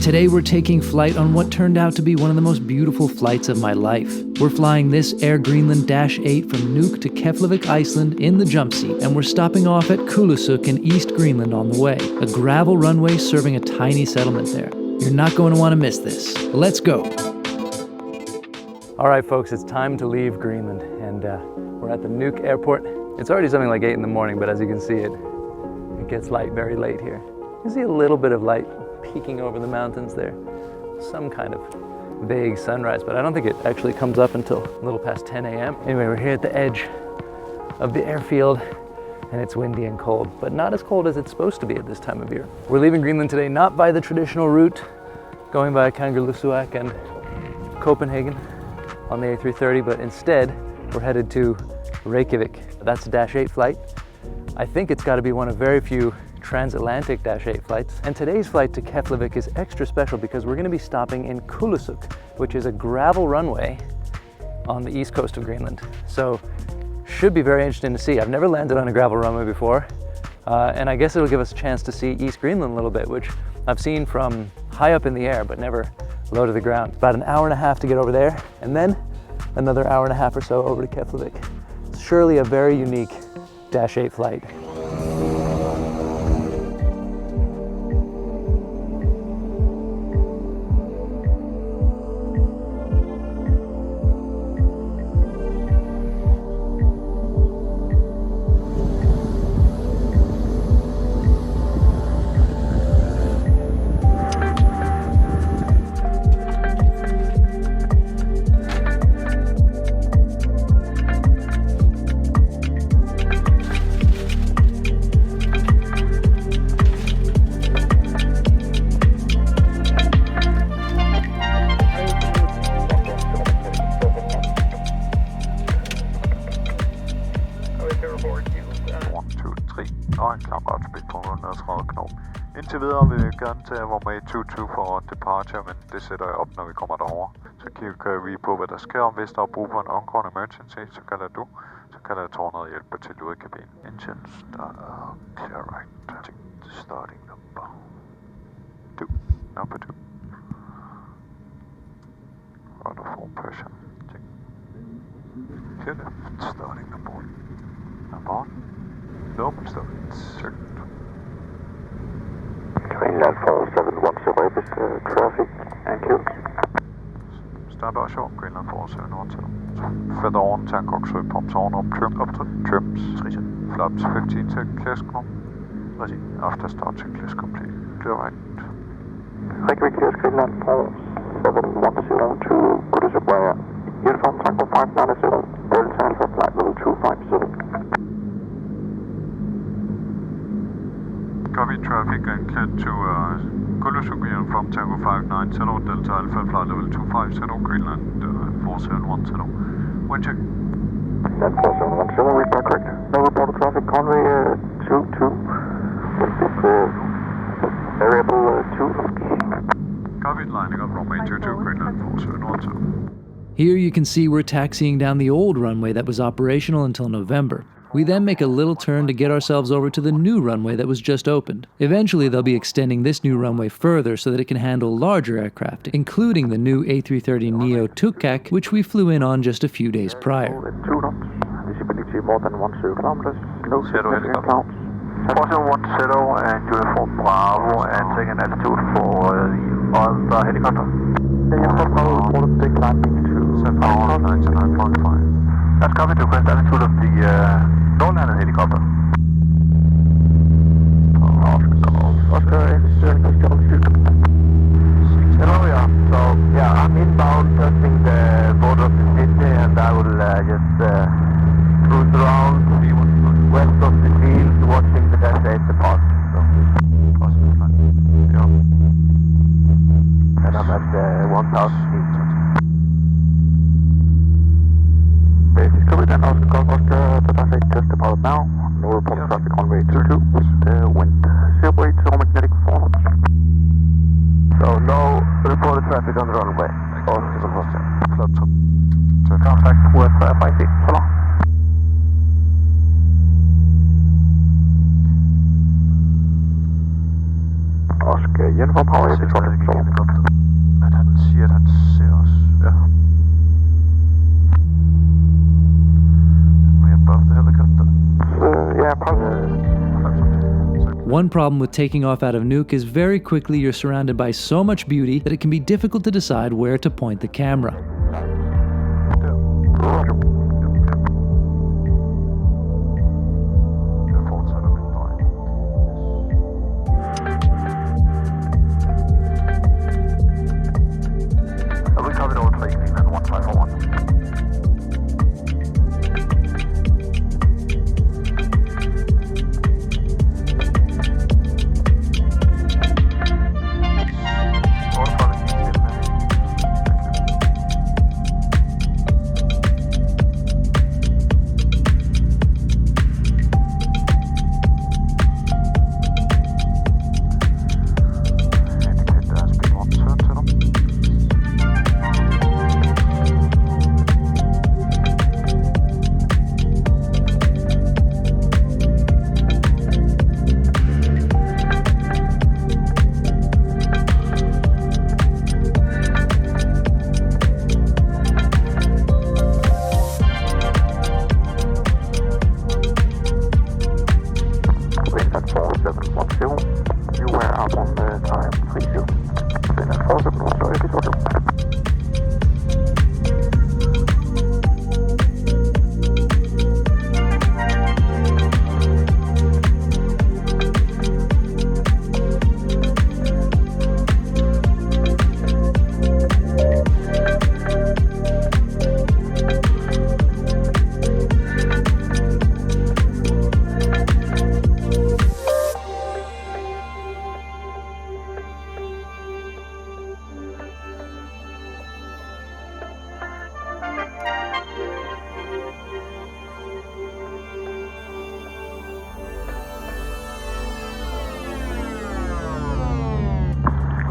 Today we're taking flight on what turned out to be one of the most beautiful flights of my life. We're flying this Air Greenland Dash 8 from Nuuk to Keflavik, Iceland in the jump seat, and we're stopping off at Kulusuk in East Greenland on the way, a gravel runway serving a tiny settlement there. You're not going to want to miss this. Let's go. All right, folks, it's time to leave Greenland, and we're at the Nuuk Airport. It's already something like 8 in the morning, but as you can see, it gets light very late here. You can see a little bit of light peeking over the mountains there. Some kind of vague sunrise, but I don't think it actually comes up until a little past 10 a.m. Anyway, we're here at the edge of the airfield, and it's windy and cold, but not as cold as it's supposed to be at this time of year. We're leaving Greenland today not by the traditional route, going by Kulusuk and Copenhagen on the A330, but instead we're headed to Reykjavik. That's a Dash 8 flight. I think it's got to be one of very few Transatlantic Dash 8 flights. And today's flight to Keflavik is extra special because we're going to be stopping in Kulusuk, which is a gravel runway on the east coast of Greenland. So should be very interesting to see. I've never landed on a gravel runway before, and I guess it'll give us a chance to see East Greenland a little bit, which I've seen from high up in the air, but never low to the ground. About an hour and a half to get over there, and then another hour and a half or so over to Keflavik. It's surely a very unique Dash 8 flight. Indtil videre vil vi gerne tage runway 22 for departure, men det sætter jeg op, når vi kommer derover. Så kigger vi på, hvad der sker, om hvis der er brug for en on-call emergency, så kalder du. Så kalder jeg tårnet hjælpe til lydekabinen. Engine starter, clear right, starting number 2, number 2. Rudder full pressure, clear left, starting number 1. Number 1, open stop, certain. Greenland 4710 traffic, thank you. Start our short, Greenland 4710. Feather on, Takeoff, pumps on, up trims, flaps 15 to clear scope. After start, clear complete. Clear right. Reykjavik, Greenland 4710 to Kulusuk via uniform Tango 590, Delta Alpha flight level 250. Copy traffic and clear to Kulusuk from Tango 590, Delta Alpha flight level 250, Greenland 4710. Wind check. Greenland 4710, read back correct. No reported traffic, conway 22. Variable 2. Copy, lining up runway 22, Greenland 4710. Here you can see we're taxiing down the old runway that was operational until November. We then make a little turn to get ourselves over to the new runway that was just opened. Eventually they'll be extending this new runway further so that it can handle larger aircraft, including the new A330neo Takeoff, which we flew in on just a few days prior. 2 knots, visibility more than 10 kilometers, no significant clouds. 4710 and uniform Bravo and taking altitude for the other helicopter. Yeah, you have a big landing to 99.5. That's coming to request altitude of the Northland helicopter. Oscar, Hello, yeah. So, yeah, I'm inbound touching the border of the city and I will just cruise around west of the field watching the Dash 8 depart. So, yeah. And I'm at 1,000 feet. Basic coverage and Oscar, the Dash 8 just departed now. No report traffic on way 22 with the wind 08 to magnetic 4 knots. So no reported traffic on the runway. Flat top. Contact with 5 feet. So long. Oscar, Uniform power, if it's stadig ikke control. helikopter. Men han siger, at han ser os. Ja. We are above the helicopter. Yeah, positive. One problem with taking off out of Nuuk is very quickly you're surrounded by so much beauty that it can be difficult to decide where to point the camera. We covered all East Greenland 1541.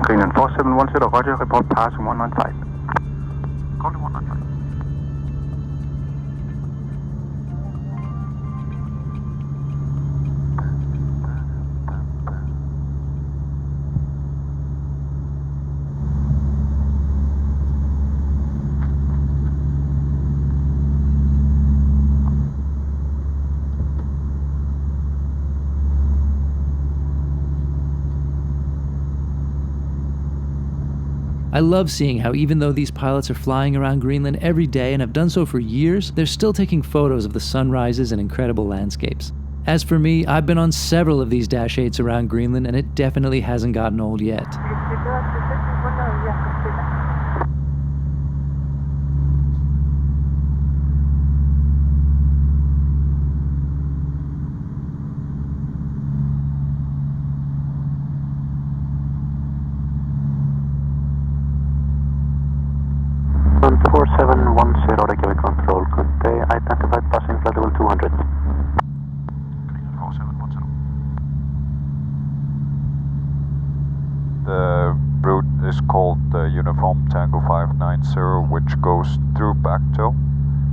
Greenland 4710, roger, report passing 195. Call to 195. I love seeing how even though these pilots are flying around Greenland every day and have done so for years, they're still taking photos of the sunrises and incredible landscapes. As for me, I've been on several of these Dash 8s around Greenland and it definitely hasn't gotten old yet. Reykjavik control, could they identify passing flight level 200? Greenland 4710. The route is called the Uniform Tango 590, which goes through Bakto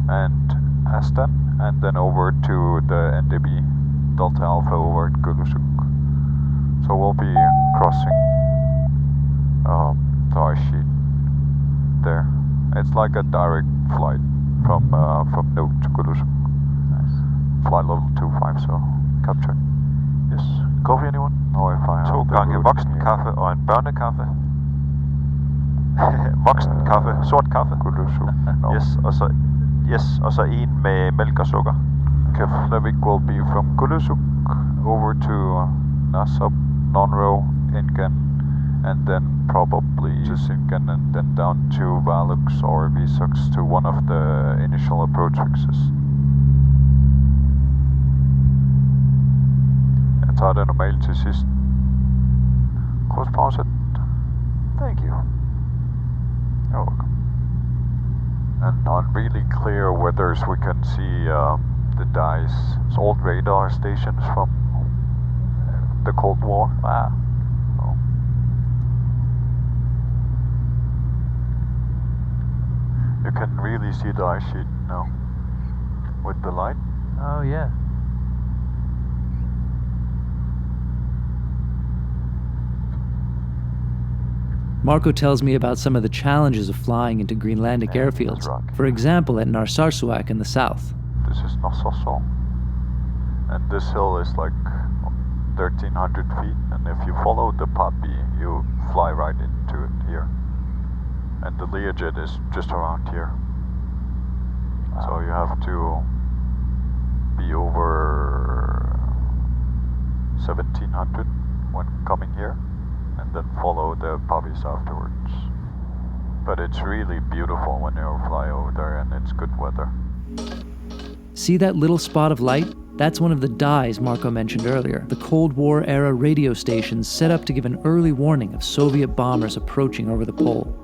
and Aston, and then over to the NDB Delta Alpha over at Kulusuk. So we'll be crossing the ice sheet there. It's like a direct flight from Nuuk to Kulusuk. Nice. Flight level 25, so capture. Yes. Coffee, anyone? Or if I 2 gange voksenkaffe og en børnekaffe. Voksenkaffe, sort kaffe. Kulusuk. No. Yes, og så en med mælk og sukker. Keflavik will be from Kulusuk over to Nasop, Nonro, Ingan, and then probably to Singan and then down to Valux or Visaks to one of the initial approach fixes. Jeg tager det normalt til sidst. Kurspause. Thank you. You're welcome. And on really clear weathers we can see the dice. It's old radar stations from the Cold War. Wow. You can really see the ice sheet now with the light. Oh yeah. Marco tells me about some of the challenges of flying into Greenlandic airfields, for example at Narsarsuaq in the south. This is Narsarsuaq, and this hill is like 1,300 feet, and if you follow the Papi, you fly right into it here. And the Learjet is just around here. Wow. So you have to be over 1,700 when coming here, and then follow the Papis afterwards. But it's really beautiful when you fly over there and it's good weather. See that little spot of light? That's one of the dies Marco mentioned earlier, the Cold War era radio stations set up to give an early warning of Soviet bombers approaching over the pole.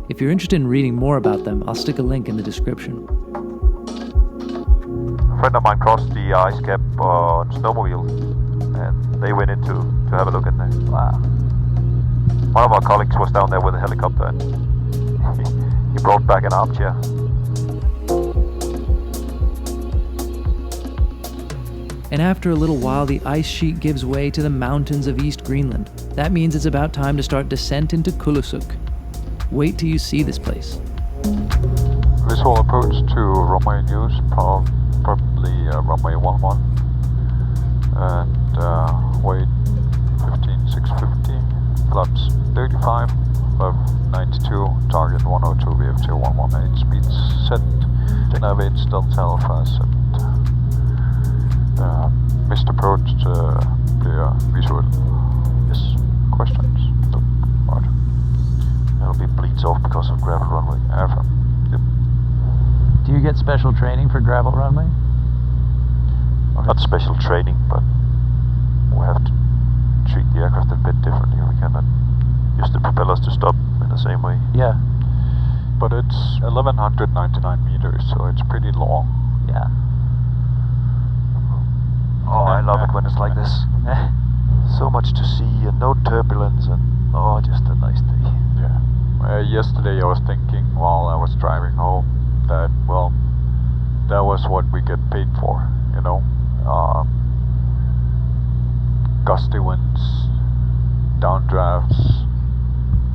If you're interested in reading more about them, I'll stick a link in the description. A friend of mine crossed the ice cap on snowmobile, and they went in to have a look at that. Wow. One of our colleagues was down there with a helicopter, and he brought back an armchair. And after a little while, the ice sheet gives way to the mountains of East Greenland. That means it's about time to start descent into Kulusuk. Wait till you see this place. Visual approach to runway news, probably runway 11, and weight 15,650, flaps 35, above 92, target 102, VFT 118, speeds set, navigate stealth fast, and missed approach to clear visual. Yes, questions? No. Roger. It'll be bleeds off because of gravel runway. Airframe. Yep. Do you get special training for gravel runway? Not special training, but we have to treat the aircraft a bit differently. We cannot use the propellers to stop in the same way. Yeah. But it's 1,199 meters, so it's pretty long. Yeah. Oh, I love it when it's like this. So much to see and no turbulence, and just a nice day. Yeah. Yesterday I was thinking while I was driving home that, well, that was what we get paid for, you know. Gusty winds, downdrafts,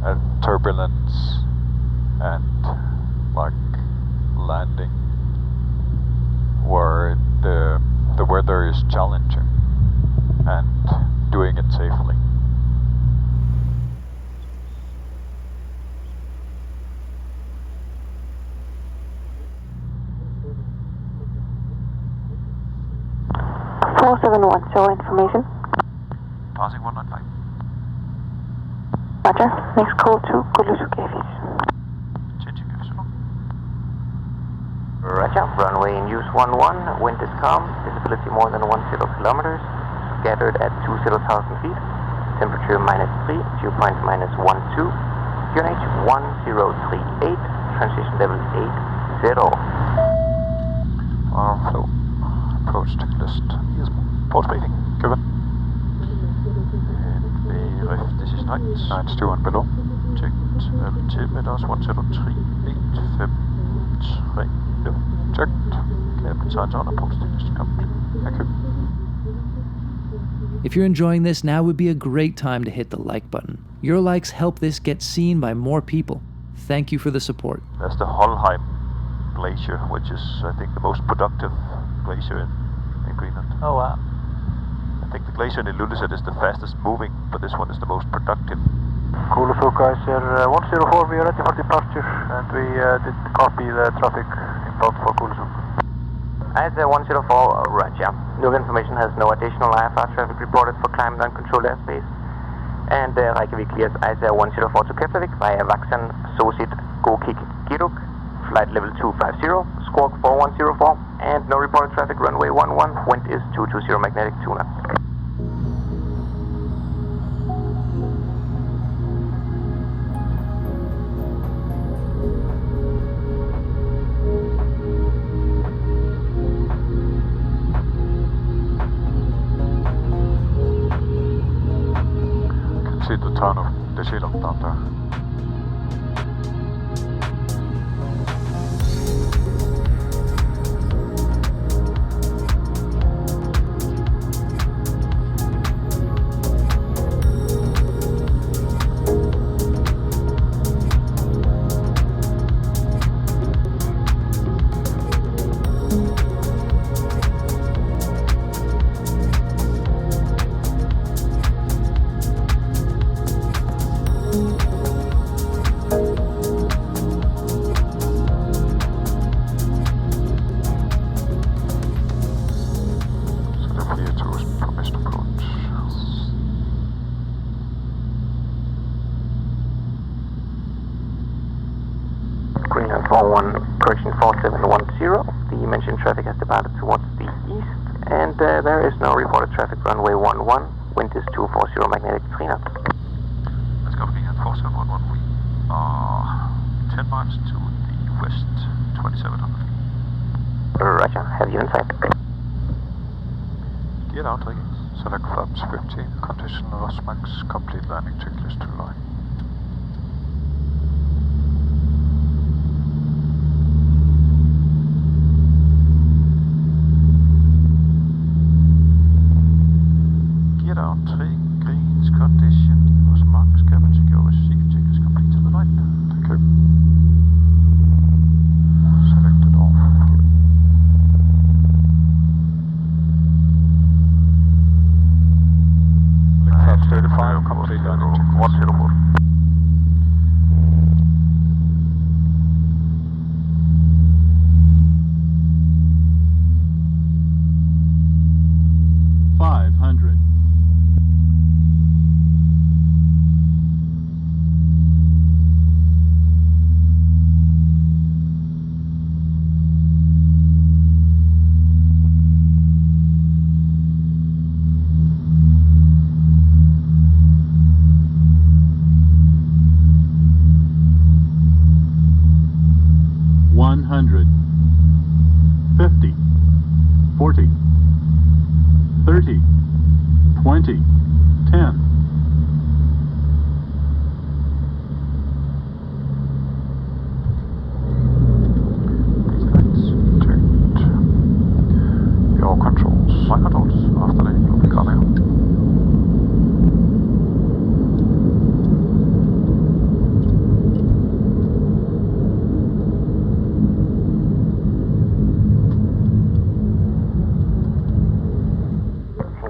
and turbulence, and like landing where the weather is challenging and doing it safely. show information. Passing 195. Roger. Next call to Kulusuk Airfield. Changing Epsilon. Roger. Runway in use 11. Wind is calm. Visibility more than 10 kilometers. Scattered at 20,000 feet. Temperature -3. Dew point -12. QNH 1038. Transition level 80. Flow. Approach checklist. Yes, port speaking. Given. And VRF, this is night. Nights 2 and below. Checked. Altimeters 103.853. No. Checked. Cabin signs on. Approach checklist complete. Thank you. If you're enjoying this, now would be a great time to hit the like button. Your likes help this get seen by more people. Thank you for the support. There's the Holheim glacier, which is, I think, the most productive glacier in Greenland. Oh, wow. I think the glacier in Ilulissat is the fastest moving, but this one is the most productive. Kulusuk, Icebergs 104, we are ready for departure, and we did copy the traffic inbound for Kulusuk. Icebergs 104, Roger. Nuuk information has no additional IFR traffic reported for climb and uncontrolled airspace. And Reykjavik clears Icebergs 104 to Keflavik via Vaksan, Sosit, GOH-KUS-KEF, flight level 250, squawk 4104, and no reported traffic, runway 11, wind is 220 magnetic 2 knots. See the town of Deshiram down there. 41, correction 4710. The mentioned traffic has departed towards the east, and there is no reported traffic. Runway 11, wind is 240, magnetic 3 knots. Let's go again, 4711. We are 10 miles to the west, 2700. Roger, have you in sight. Get out, Rick. Select flaps 15, conditional loss max, complete landing checklist to line. Get out, 3 greens, condition, loss max, cabin secure, secret checklist complete to the line. Thank you. Selected off. Flat 35, complete landing checklist. 104.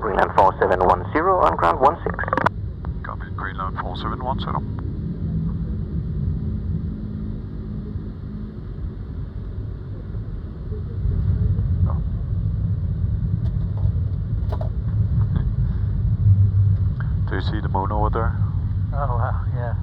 Greenland 4710 on ground 16. Copy, Greenland 4710. Do you see the moon over there? Oh wow, yeah.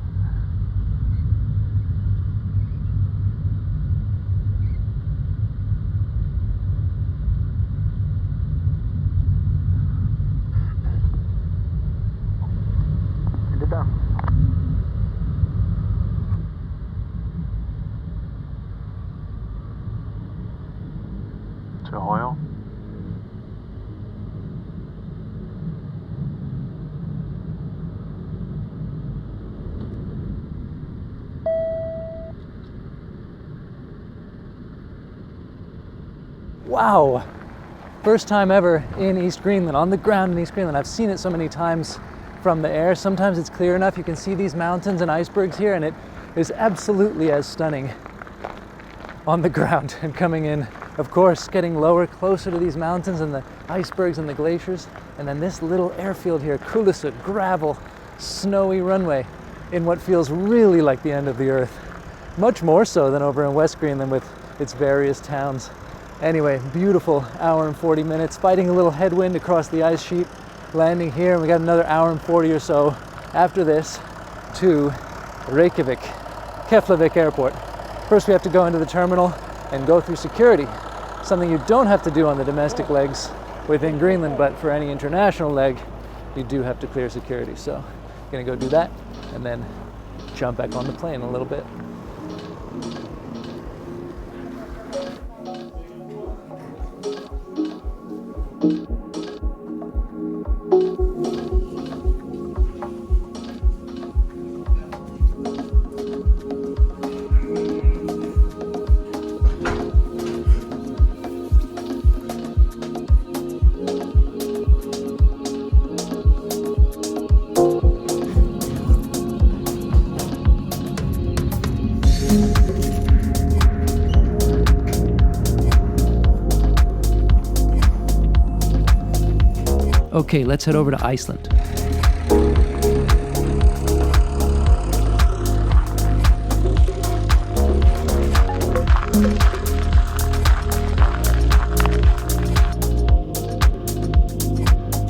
Til højre. Wow! First time ever in East Greenland, on the ground in East Greenland. I've seen it so many times from the air. Sometimes it's clear enough, you can see these mountains and icebergs here, and it is absolutely as stunning on the ground. And coming in, of course, getting lower, closer to these mountains and the icebergs and the glaciers. And then this little airfield here, Kulusuk, gravel, snowy runway in what feels really like the end of the earth. Much more so than over in West Greenland with its various towns. Anyway, beautiful hour and 40 minutes, fighting a little headwind across the ice sheet, landing here, and we got another hour and 40 or so after this to Reykjavik, Keflavik Airport. First we have to go into the terminal and go through security, something you don't have to do on the domestic legs within Greenland, but for any international leg, you do have to clear security. So I'm gonna go do that and then jump back on the plane a little bit. Okay, let's head over to Iceland.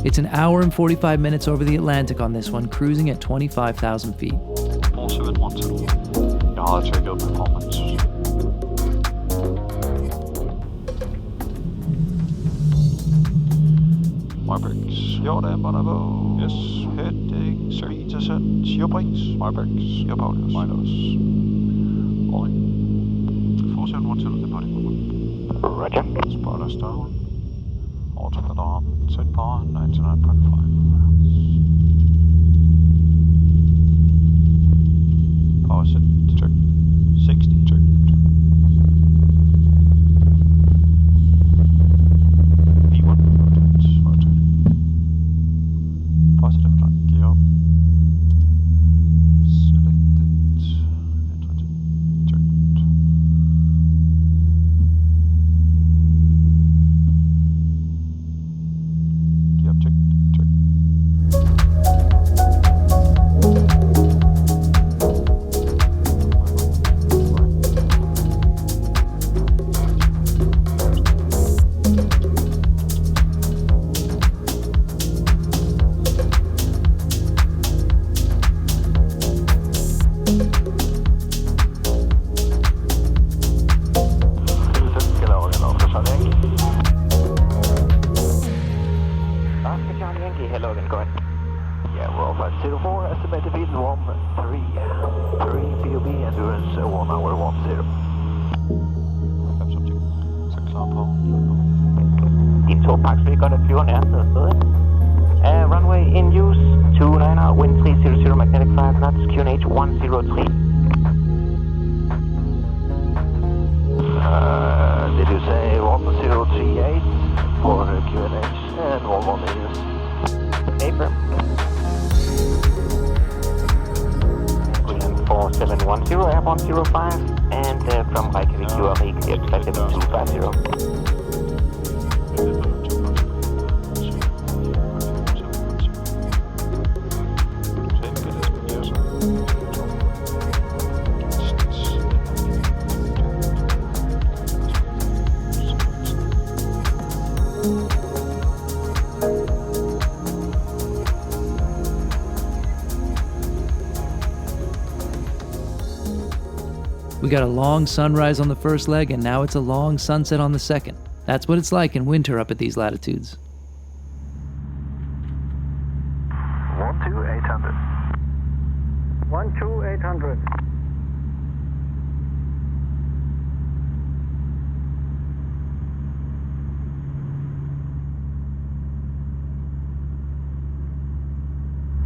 It's an hour and 45 minutes over the Atlantic on this one, cruising at 25,000 feet. Jeg har tjekket performance. Icebergs, fjord amber, yes, heading 3%, Icebergs, Icebergs, Paulius, minus, all in, 4710 departing, Roger. spot us down, autopilot on, set power, 99.5. Power set, check, 60, check. V1, rotate. Positive flight, gear up. Selected, checked. Gear up, checked, checked. Runway in use, 29 wind 300, magnetic 5 knots, QNH 103. Did you say 1038 for QNH and 11 in use? Paper. Greenland 4710, airborne 05, and from Reykjavik you are cleared flight level 250. We got a long sunrise on the first leg, and now it's a long sunset on the second. That's what it's like in winter up at these latitudes. 12800. 12800.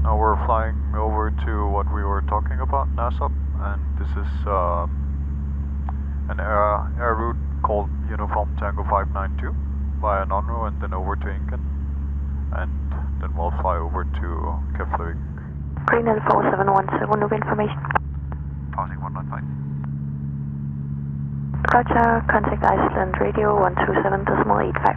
Now we're flying over to what we were talking about, NASA, and this is an air route called Uniform Tango 592 via Nonro and then over to Incan, and then we'll fly over to Keflavik. Greenland 4710, new information. Pausing 195. Roger, contact Iceland radio 127.85.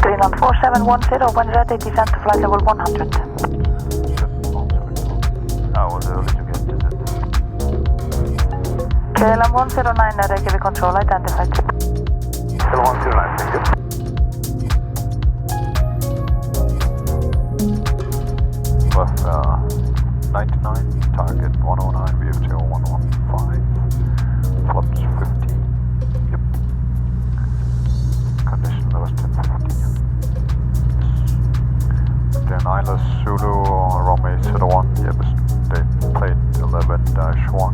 Greenland 4710, when ready, descend to flight level 100. I was early to get to that. KLM 109, Reykjavik control identified. Still 109, thank you. Bus 99, target 109, VFTO 115, flaps 15, yep. Condition lowest 1050. Then Islas Zulu, runway 01, yep, plane 11-1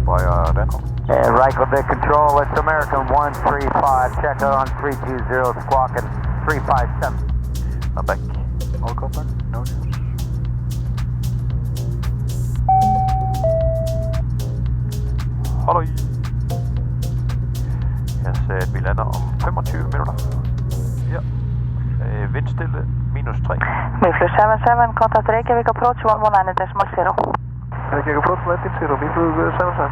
via Denham. Reykjavik control, it's American 135, check out on 320, squawking 357. I'm back. All contact, no news. Hallo. Jeg sagde, at vi lander om 25 minutter. Ja. Vindstille, -3. Mayflow 77, contact Reykjavik approach 119.0. Reykjavik approach landing 0 meter 77.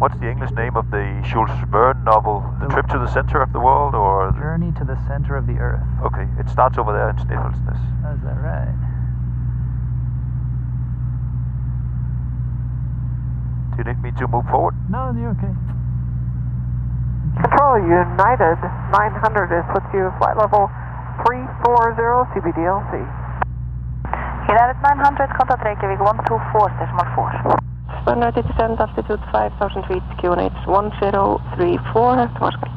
What's the English name of the Jules Verne novel? The Trip to the Center of the World, or? Journey to the Center of the Earth. Okay, it starts over there in Sniffelsness. Is that right? Do you need me to move forward? No, you're okay. Control United 900 is put to flight level 340 CBDLC. United 900, contact Reykjavik 124.4. When ready to descend altitude 5,000 feet, QNH 1034 hectometer.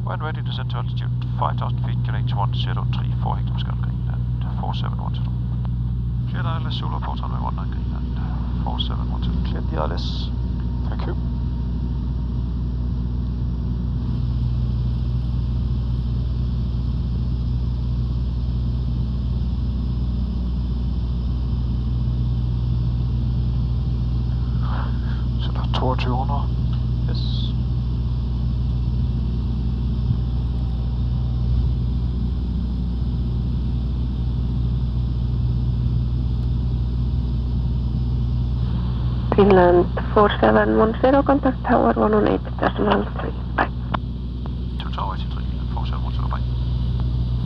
When ready to descend to altitude 5,000 feet, QNH 1034 hectometer, Greenland 4712. Cleared ILS, Zulu 419 Greenland 4712. Cleared the ILS. Thank you. Towards your honor. Yes. Greenland 4710, contact tower 118.3. Bye. To tower 83, 4710, bye.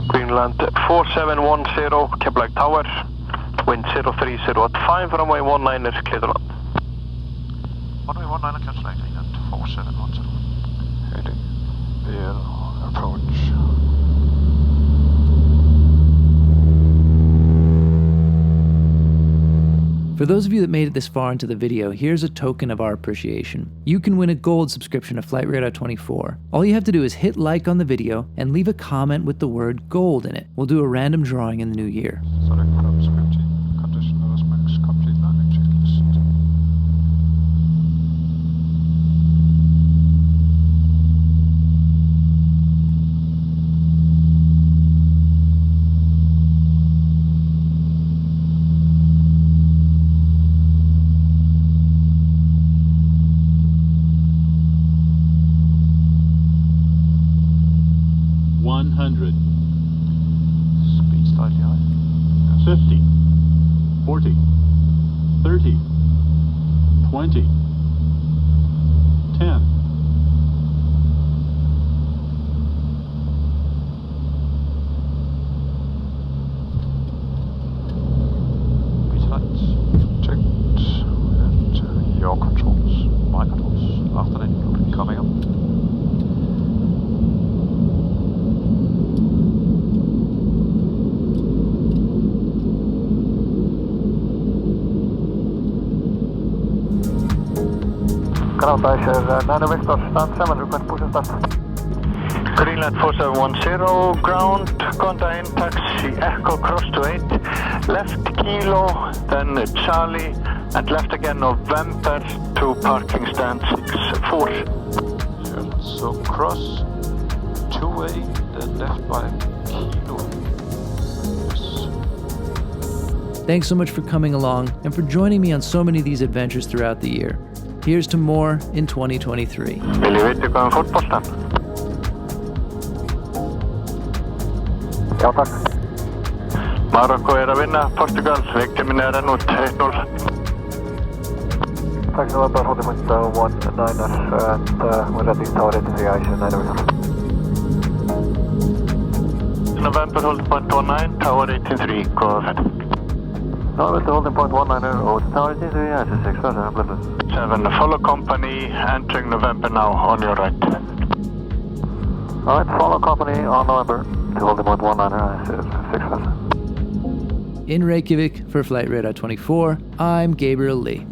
Greenland 4710, Keflavik Tower, wind 0305, runway 19 is clear to land. Runway 19 cancel Greenland 4710. Heading via approach. For those of you that made it this far into the video, here's a token of our appreciation. You can win a gold subscription to Flight Radar 24. All you have to do is hit like on the video and leave a comment with the word gold in it. We'll do a random drawing in the new year. Select from scripting, conditional max, complete landing checklist. Speed slightly high. Yes. 50, 40, 30, 20, 10. Speed height checked, and your controls, my controls, after that coming up. Ground Icebergs, 9 vistas, stand 7, request push and start. Greenland 4710, ground, contact in taxi, Echo cross to 8, left Kilo, then Charlie, and left again November to parking stand 64. So cross 2A, then left by Kilo. Yes. Thanks so much for coming along and for joining me on so many of these adventures throughout the year. Here's to more in 2023. Vill du veta om fotbollen? Ja, tack. Marokko är att vinna Portugal. Reykjavik är ännu 1-0. Tack så mycket. Håller mot 19ers and we're ready to tower 83 Iceland 9. November holding point 19, tower 83, go ahead. November holding point 19, tower 83 Iceland 6, 7, follow company, entering November now, on your right. Alright, follow company on November, holding point 19, 6, 7. In Reykjavik for Flight Radar 24, I'm Gabriel Lee.